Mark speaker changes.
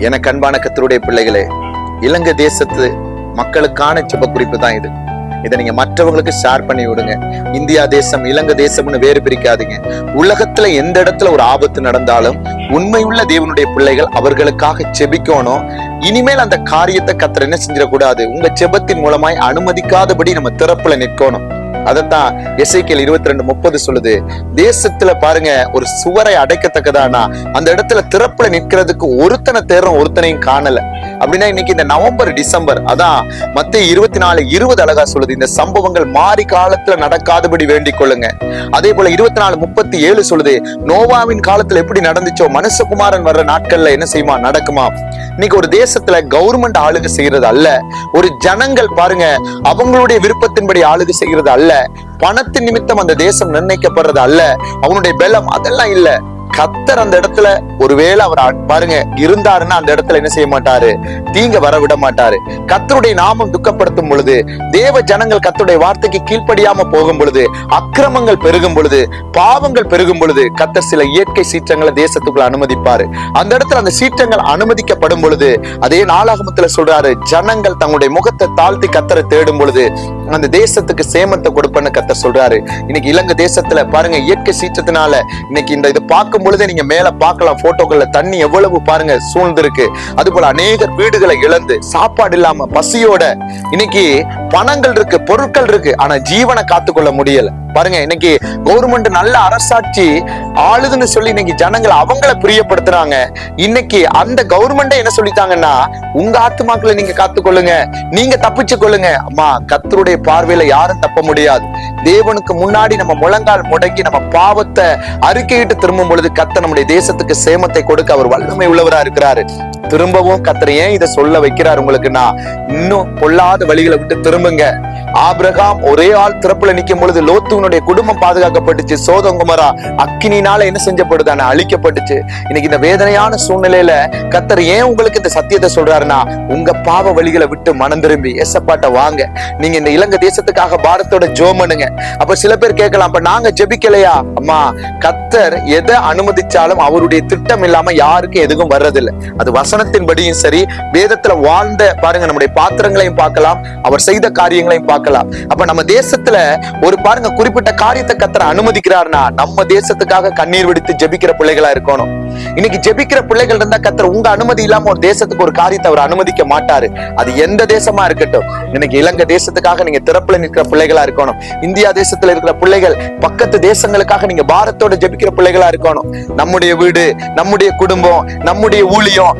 Speaker 1: எனக்கு அன்பான கர்த்தருடைய பிள்ளைகளே, இலங்கை தேசத்து மக்களுக்கான ஜெப குறிப்பு தான் இது. இதை நீங்க மற்றவங்களுக்கு ஷேர் பண்ணி விடுங்க. இந்தியா தேசம், இலங்கை தேசம்னு வேறு பிரிக்காதீங்க. உலகத்துல எந்த இடத்துல ஒரு ஆபத்து நடந்தாலும் உண்மையுள்ள தேவனுடைய பிள்ளைகள் அவர்களுக்காக ஜெபிக்கணும். இனிமேல் அந்த காரியத்தை கர்த்தர் என்ன செஞ்சிடக்கூடாது, உங்க ஜெபத்தின் மூலமாய் அனுமதிக்காதபடி நம்ம திறப்புல நிற்கணும். அதத்தான் எசேக்கியேல் 22:30 சொல்லுது. தேசத்துல பாருங்க, ஒரு சுவரை அடைக்கத்தக்கதானா அந்த இடத்துல திறப்புல நிற்கிறதுக்கு ஒருத்தனை தேடுறோம், ஒருத்தனையும் காணல. அப்படின்னா இன்னைக்கு இந்த நவம்பர் டிசம்பர், அதான் மத்தேயு 24:20 அழகா சொல்லுது, இந்த சம்பவங்கள் மாறி காலத்துல நடக்காதபடி வேண்டிக் கொள்ளுங்க. அதே போல 24:37 சொல்லுது, நோவாவின் காலத்துல எப்படி நடந்துச்சோ மனுஷகுமாரன் வர்ற நாட்கள்ல என்ன செய்யுமா, நடக்குமா. இன்னைக்கு ஒரு தேசத்துல கவர்மெண்ட் ஆளுகை செய்யறது அல்ல, ஒரு ஜனங்கள் பாருங்க அவங்களுடைய விருப்பத்தின்படி ஆளுகை செய்யறது அல்ல, பணத்தின் நிமித்தம் அந்த தேசம் நிர்ணயிக்கப்படுறது அல்ல, அவனுடைய பலம் அதெல்லாம் இல்ல. கர்த்தர் அந்த இடத்துல ஒருவேளை அவர் பாருங்க இருந்தாருன்னா அந்த இடத்துல என்ன செய்ய மாட்டாரு, தீங்க வர விட மாட்டாரு. கர்த்தருடைய நாமம் துக்கப்படுத்தும் பொழுது, தேவ ஜனங்கள் கர்த்தருடைய வார்த்தைக்கு கீழ்ப்படியாம போகும் பொழுது, அக்கிரமங்கள் பெருகும் பொழுது, பாவங்கள் பெருகும் பொழுது, கர்த்தர் சில இயற்கை சீற்றங்களை தேசத்துக்குள்ள அனுமதிப்பாரு. அந்த இடத்துல அந்த சீற்றங்கள் அனுமதிக்கப்படும் பொழுது, அதே நாளாகமத்துல சொல்றாரு, ஜனங்கள் தங்களுடைய முகத்தை தாழ்த்தி கர்த்தரை தேடும் பொழுது அந்த தேசத்துக்கு சேமத்தை கொடுப்பன்னு கர்த்தர் சொல்றாரு. இன்னைக்கு இலங்கை தேசத்துல பாருங்க இயற்கை சீற்றத்தினால இன்னைக்கு இந்த இது பார்க்கும் பொழுதே நீங்க மேல பார்க்கலாம், போட்டோக்கள்ல தண்ணி எவ்வளவு பாருங்க சூழ்ந்திருக்கு. அது போல அநேகர் வீடுகளை இழந்து சாப்பாடு இல்லாம பசியோட, இன்னைக்கு பணங்கள் இருக்கு, பொருட்கள் இருக்கு, ஆனா ஜீவனை காத்துக்கொள்ள முடியல. பாருங்க இன்னைக்கு கவர்மெண்ட் நல்ல அரசாட்சி ஆளுதுன்னு சொல்லி இன்னைக்கு ஜனங்கள் அவங்கள பிரியப்படுத்துறாங்க. இன்னைக்கு அந்த கவர்மெண்டே என்ன சொல்லிட்டாங்கன்னா, உங்க ஆத்துமாக்களை நீங்க காத்துக்கொள்ளுங்க, நீங்க தப்பிச்சு கொள்ளுங்க. அம்மா, கர்த்தருடைய பார்வையில யாரும் தப்ப முடியாது. தேவனுக்கு முன்னாடி நம்ம முழங்கால் முடங்கி நம்ம பாவத்தை அறிக்கையிட்டு திரும்பும் பொழுது கர்த்தர் நம்முடைய தேசத்துக்கு சேமத்தை கொடுக்க அவர் வல்லமை உள்ளவரா இருக்கிறாரு. திரும்பவும் கர்த்தர் ஏன் இதை சொல்ல வைக்கிறார் உங்களுக்குன்னா, இன்னும் பொல்லாத வழிகளை விட்டு திரும்புங்க. ஆபிரகாம் ஒரே ஆள் திறப்புல நிக்கும் பொழுது லோத்துவனுடைய குடும்பம் பாதுகாக்கப்பட்டுச்சு. சோதோம் கொமோரா அக்கினினால என்ன செஞ்சப்படுதான, அழிக்கப்பட்டுச்சு. இன்னைக்கு இந்த வேதனையான சூழ்நிலையில கர்த்தர் ஏன் உங்களுக்கு இந்த சத்தியத்தை சொல்றாருன்னா, உங்க பாவ வழிகளை விட்டு மனம் திரும்பி ஏசப்பாட்ட வாங்க. நீங்க இந்த இலங்கை தேசத்துக்காக பாரத்தோட ஜெபம் பண்ணுங்க. அப்ப சில பேர் கேட்கலாம், அப்ப நாங்க ஜெபிக்கலையா? அம்மா, கர்த்தர் எதை அனுமதிச்சாலும் அவருடைய திட்டம் இல்லாம யாருக்கும் எதுவும் வர்றதில்லை. அது வசனத்தின்படியும் சரி, வேதத்துல வாழ்ந்த பாருங்க நம்முடைய பாத்திரங்களையும் பார்க்கலாம், அவர் செய்த காரியங்களையும் பார்க்கலாம். அப்ப நம்ம தேசத்துல ஒரு பாருங்க குறிப்பிட்ட காரியத்தை கர்த்தர் அனுமதிக்கிறார்னா நம்ம தேசத்துக்காக கண்ணீர் விடுத்து ஜெபிக்கிற பிள்ளைகளா இருக்கணும். இன்னைக்கு ஜெபிக்கிற பிள்ளைகள் இருந்தா கர்த்தர் உங்க அனுமதி இல்லாம ஒரு தேசத்துக்கு ஒரு காரியத்தை அவர் அனுமதிக்க மாட்டாரு. அது எந்த தேசமா இருக்கட்டும். இன்னைக்கு இலங்கை தேசத்துக்காக நீங்க திறப்புல நிற்கிற பிள்ளைகளா இருக்கணும். இந்தியா தேசத்துல இருக்கிற பிள்ளைகள் பக்கத்து தேசங்களுக்காக நீங்க பாரத்தோட ஜெபிக்கிற பிள்ளைகளா இருக்கணும். நம்முடைய வீடு, நம்முடைய குடும்பம், நம்முடைய ஊழியம்,